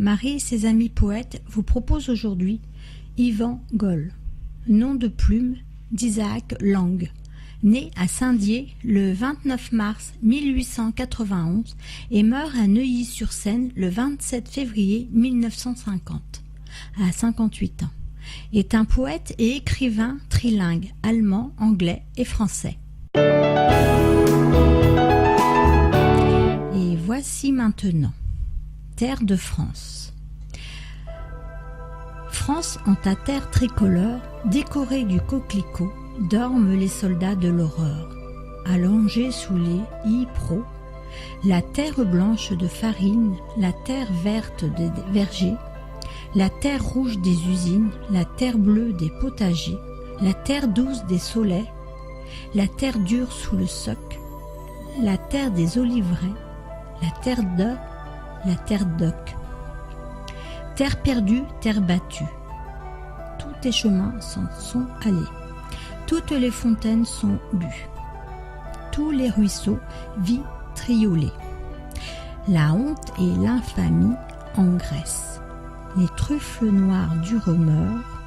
Marie et ses amis poètes vous proposent aujourd'hui Yvan Goll, nom de plume d'Isaac Lang, né à Saint-Dié le 29 mars 1891 et meurt à Neuilly-sur-Seine le 27 février 1950, à 58 ans. Est un poète et écrivain trilingue, allemand, anglais et français. Et voici maintenant, terre de France. France, en ta terre tricolore, décorée du coquelicot, dorment les soldats de l'aurore. Allongés sous les hippros, la terre blanche de farine, la terre verte des vergers, la terre rouge des usines, la terre bleue des potagers, la terre douce des soleils, la terre dure sous le soc, la terre des oliveraies, la terre d'or, la terre d'oc. Terre perdue, terre battue, tous tes chemins s'en sont allés, toutes les fontaines sont bues, tous les ruisseaux vitriolés. La honte et l'infamie engraissent, les truffes noires du remords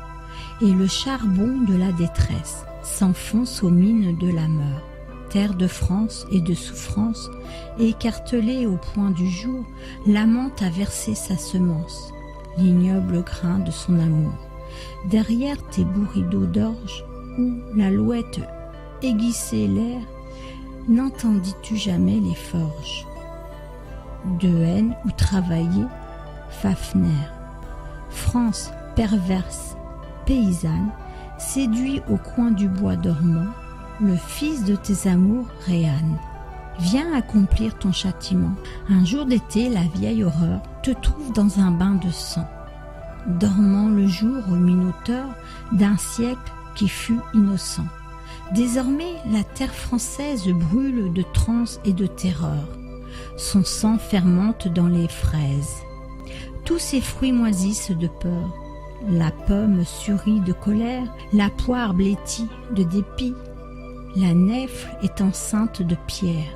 et le charbon de la détresse s'enfoncent aux mines de la mort. Terre de France et de souffrance, écartelée au point du jour, l'amant a versé sa semence, l'ignoble grain de son amour. Derrière tes bourrideaux d'orge, où l'alouette aiguissait l'air, n'entendis-tu jamais les forges de haine où travaillait Fafner? France perverse, paysanne, séduit au coin du bois dormant, le fils de tes amours Réanne. Viens accomplir ton châtiment. Un jour d'été, la vieille horreur te trouve dans un bain de sang, dormant le jour au minotaure d'un siècle qui fut innocent. Désormais, la terre française brûle de transe et de terreur. Son sang fermente dans les fraises. Tous ses fruits moisissent de peur. La pomme surit de colère, la poire blêtit de dépit. La nèfle est enceinte de pierre,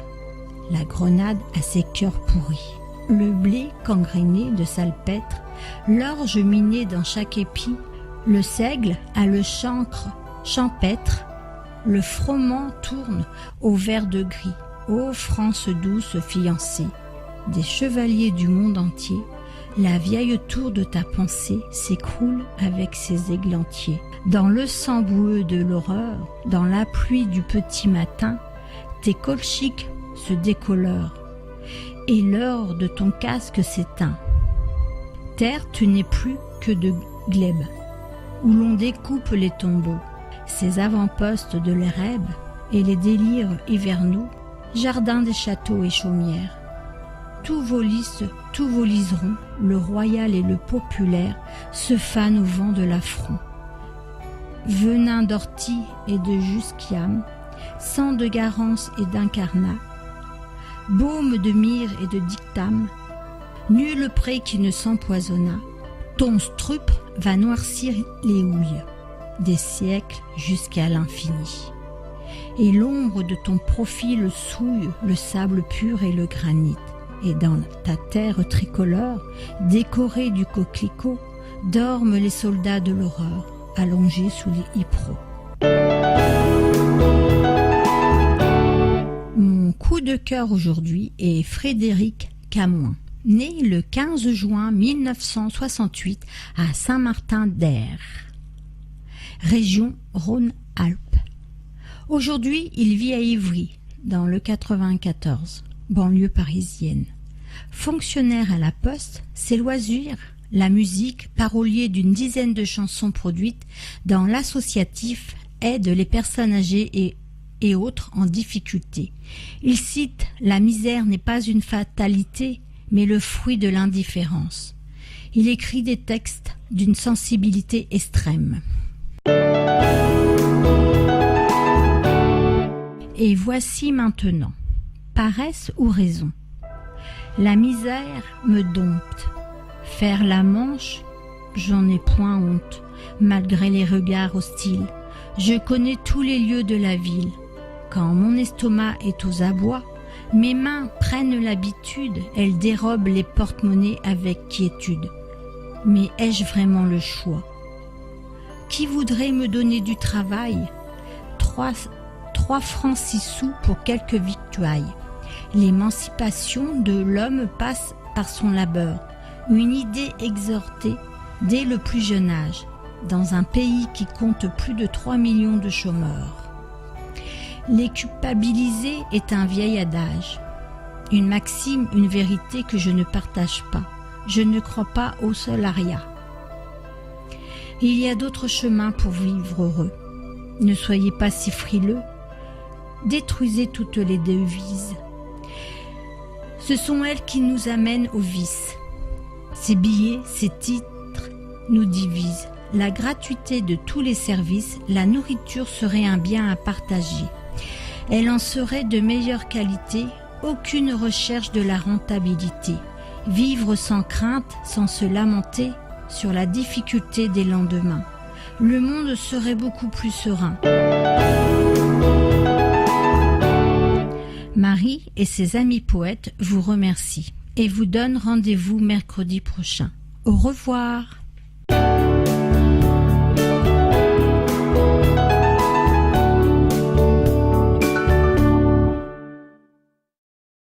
la grenade a ses cœurs pourris. Le blé gangréné de salpêtre, l'orge minée dans chaque épi, le seigle a le chancre champêtre, le froment tourne au vert de gris. Ô France douce fiancée, des chevaliers du monde entier, la vieille tour de ta pensée s'écroule avec ses églantiers. Dans le sang boueux de l'horreur, dans la pluie du petit matin, tes colchiques se décolorent et l'or de ton casque s'éteint. Terre, tu n'es plus que de glèbe, où l'on découpe les tombeaux, ces avant-postes de l'érèbe et les délires hivernaux, jardins des châteaux et chaumières. Tous vos lys, tous vos liserons, le royal et le populaire, se fanent au vent de l'affront. Venin d'ortie et de jusquiam, sang de garance et d'incarnat, baume de myrrhe et de dictame, nul pré qui ne s'empoisonna, ton strup va noircir les houilles, des siècles jusqu'à l'infini. Et l'ombre de ton profil souille le sable pur et le granit. Et dans ta terre tricolore, décorée du coquelicot, dorment les soldats de l'aurore, allongés sous les hippros. Mon coup de cœur aujourd'hui est Frédéric Camoin, né le 15 juin 1968 à Saint-Martin-d'Hères, région Rhône-Alpes. Aujourd'hui, il vit à Ivry, dans le 94. Banlieue parisienne. Fonctionnaire à la Poste, ses loisirs, la musique, parolier d'une dizaine de chansons produites dans l'associatif, aide les personnes âgées et autres en difficulté. Il cite « La misère n'est pas une fatalité, mais le fruit de l'indifférence ». Il écrit des textes d'une sensibilité extrême. Et voici maintenant. Paresse ou raison? La misère me dompte. Faire la manche, j'en ai point honte, malgré les regards hostiles. Je connais tous les lieux de la ville. Quand mon estomac est aux abois, Mes mains prennent l'habitude, elles dérobent les porte-monnaies avec quiétude. Mais ai-je vraiment le choix? Qui voudrait me donner du travail? 3 francs 6 sous pour quelques victuailles. L'émancipation de l'homme passe par son labeur, une idée exhortée dès le plus jeune âge, dans un pays qui compte plus de 3 millions de chômeurs. Les culpabiliser est un vieil adage, une maxime, une vérité que je ne partage pas. Je ne crois pas au salariat. Il y a d'autres chemins pour vivre heureux. Ne soyez pas si frileux. Détruisez toutes les devises. Ce sont elles qui nous amènent au vice. Ces billets, ces titres nous divisent. La gratuité de tous les services, la nourriture serait un bien à partager. Elle en serait de meilleure qualité, aucune recherche de la rentabilité. Vivre sans crainte, sans se lamenter sur la difficulté des lendemains. Le monde serait beaucoup plus serein. Marie et ses amis poètes vous remercient et vous donnent rendez-vous mercredi prochain. Au revoir.